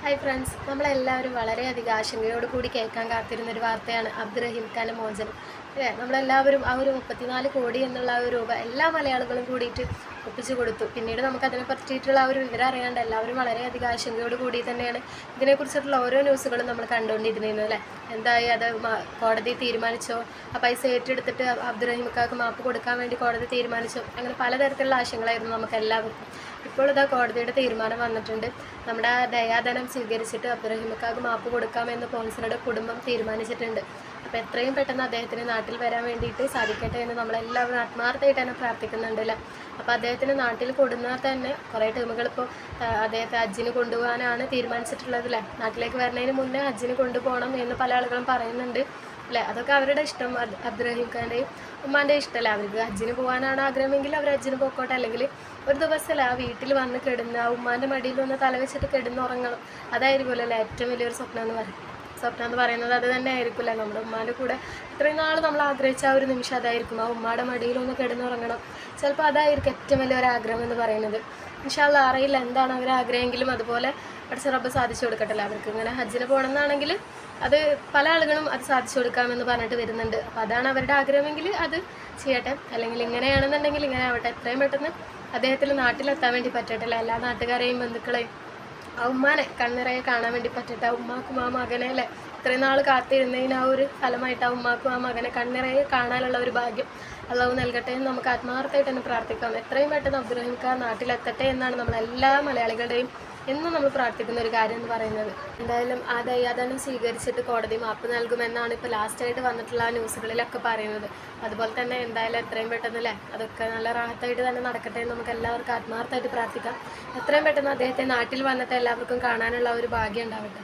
Hi friends, നമ്മളെല്ലാവരും വളരെയധികം ആശങ്കയോട് കൂടി കേൾക്കാൻ കാത്തിരുന്നൊരു വാർത്തയാണ് അബ്ദുറഹീം ഖാൻ്റെ മോചനം. അല്ലേ? നമ്മളെല്ലാവരും ആ ഒരു 34 കോടി എന്നുള്ള ആ ഒരു രൂപ എല്ലാ മലയാളികളും കൂടിയിട്ട് ഒപ്പിച്ചു കൊടുത്തു. പിന്നീട് നമുക്കതിനെ പറ്റിയിട്ടുള്ള ആ ഒരു വിവരം അറിയാണ്ട് എല്ലാവരും വളരെയധികം ആശങ്കയോട് കൂടി തന്നെയാണ് ഇതിനെക്കുറിച്ചിട്ടുള്ള ഓരോ ന്യൂസുകളും നമ്മൾ കണ്ടുകൊണ്ടിരുന്നത്. അല്ലേ? എന്തായി, അത് കോടതി തീരുമാനിച്ചോ? ആ പൈസ ഏറ്റെടുത്തിട്ട് അബ്ദുറഹീം ഖാക്ക് മാപ്പ് കൊടുക്കാൻ വേണ്ടി കോടതി തീരുമാനിച്ചോ? അങ്ങനെ പലതരത്തിലുള്ള ആശങ്കകളായിരുന്നു നമുക്ക് എല്ലാവർക്കും. ഇപ്പോൾ ഇതാ കോടതിയുടെ തീരുമാനം വന്നിട്ടുണ്ട്. നമ്മുടെ ദയാധനം സ്വീകരിച്ചിട്ട് അബ്ദുറഹീം ഖാക്ക് മാപ്പ് കൊടുക്കാമെന്ന് പോൻസറുടെ കുടുംബം തീരുമാനിച്ചിട്ടുണ്ട്. അപ്പോൾ എത്രയും പെട്ടെന്ന് അദ്ദേഹത്തിന് നാട്ടിൽ വരാൻ വേണ്ടിയിട്ട് സാധിക്കട്ടെ എന്ന് നമ്മളെല്ലാവരും ആത്മാർത്ഥമായിട്ട് തന്നെ പ്രാർത്ഥിക്കുന്നുണ്ടല്ലോ. അപ്പോൾ അദ്ദേഹത്തിന് നാട്ടിൽ കൊടുന്നാൽ തന്നെ കുറേ ടീമുകൾ ഇപ്പോൾ അദ്ദേഹത്തെ ഹജ്ജിന് കൊണ്ടുപോകാനാണ് തീരുമാനിച്ചിട്ടുള്ളത്. അല്ലേ? നാട്ടിലേക്ക് വരുന്നതിന് മുന്നേ ഹജ്ജിന് കൊണ്ടുപോകണം എന്ന് പല ആളുകളും പറയുന്നുണ്ട്. അല്ലേ? അതൊക്കെ അവരുടെ ഇഷ്ടം. അബ്ദുറഹീം ഖാൻ്റെയും ഉമ്മാൻ്റെ ഇഷ്ടമല്ല. അവർക്ക് ഹജ്ജിന് പോകാനാണ് ആഗ്രഹമെങ്കിൽ അവർ ഹജ്ജിന് പോയിക്കോട്ടെ. അല്ലെങ്കിൽ ഒരു ദിവസമല്ല ആ വീട്ടിൽ വന്ന് കിടന്ന് ആ ഉമ്മാൻ്റെ മടിയിൽ ഒന്ന് തലവെച്ചിട്ട് കിടന്നുറങ്ങണം. അതായിരിക്കുമല്ലോ ഏറ്റവും വലിയൊരു സ്വപ്നം എന്ന് പറയുന്നത്. അത് തന്നെ ആയിരിക്കില്ല. നമ്മുടെ ഉമ്മാൻ്റെ കൂടെ ഇത്രയും നാൾ നമ്മൾ ആഗ്രഹിച്ച ആ ഒരു നിമിഷം അതായിരിക്കും. ആ ഉമ്മായുടെ മടിയിലൊന്ന് കിടന്നുറങ്ങണം. ചിലപ്പോൾ അതായിരിക്കും ഏറ്റവും വലിയൊരാഗ്രഹം എന്ന് പറയുന്നത്. ഇൻഷാ അല്ലാഹ്, അറിയില്ല എന്താണ് അവരാഗ്രഹമെങ്കിലും അതുപോലെ പഠിച്ച റബ്ബ് സാധിച്ചു കൊടുക്കട്ടല്ലേ. അവർക്ക് ഇങ്ങനെ ഹജ്ജിന് പോകണം എന്നാണെങ്കിൽ അത് പല ആളുകളും അത് സാധിച്ചു കൊടുക്കാമെന്ന് പറഞ്ഞിട്ട് വരുന്നുണ്ട്. അപ്പോൾ അതാണ് അവരുടെ ആഗ്രഹമെങ്കിൽ അത് ചെയ്യട്ടെ. അല്ലെങ്കിൽ ഇങ്ങനെയാണെന്നുണ്ടെങ്കിൽ ഇങ്ങനെ ആവട്ടെ. എത്രയും പെട്ടെന്ന് അദ്ദേഹത്തിന് നാട്ടിലെത്താൻ വേണ്ടി പറ്റട്ടെ. എല്ലാ നാട്ടുകാരെയും ബന്ധുക്കളെയും ആ ഉമ്മാനെ കണ്ണിറയെ കാണാൻ വേണ്ടി പറ്റട്ടെ. ആ ഉമ്മാക്കും ആ മകനെ അല്ലേ ഇത്രയും നാൾ കാത്തിരുന്നതിന് ആ ഒരു ഫലമായിട്ട് ആ ഉമ്മാക്കും ആ മകനെ കണ്ണിറയെ കാണാനുള്ള ഒരു ഭാഗ്യം അള്ളാഹു നൽകട്ടെ എന്ന് നമുക്ക് ആത്മാർത്ഥമായിട്ട് തന്നെ പ്രാർത്ഥിക്കാം. എത്രയും പെട്ടെന്ന് അബ്ദുറഹീം ഖാൻ നാട്ടിലെത്തട്ടെ എന്നാണ് നമ്മളെല്ലാ മലയാളികളുടെയും എന്നും നമ്മൾ പ്രാർത്ഥിക്കുന്ന ഒരു കാര്യം എന്ന് പറയുന്നത്. എന്തായാലും ആ ദയാധനം സ്വീകരിച്ചിട്ട് കോടതി മാപ്പ് നൽകുമെന്നാണ് ഇപ്പോൾ ലാസ്റ്റായിട്ട് വന്നിട്ടുള്ള ആ ന്യൂസുകളിലൊക്കെ പറയുന്നത്. അതുപോലെ തന്നെ എന്തായാലും എത്രയും പെട്ടെന്ന് അല്ലേ അതൊക്കെ നല്ല റാഹത്തായിട്ട് തന്നെ നടക്കട്ടെ എന്ന് നമുക്ക് എല്ലാവർക്കും ആത്മാർത്ഥമായിട്ട് പ്രാർത്ഥിക്കാം. എത്രയും പെട്ടെന്ന് അദ്ദേഹത്തെ നാട്ടിൽ വന്നിട്ട് എല്ലാവർക്കും കാണാനുള്ള ഒരു ഭാഗ്യം ഉണ്ടാവട്ടെ.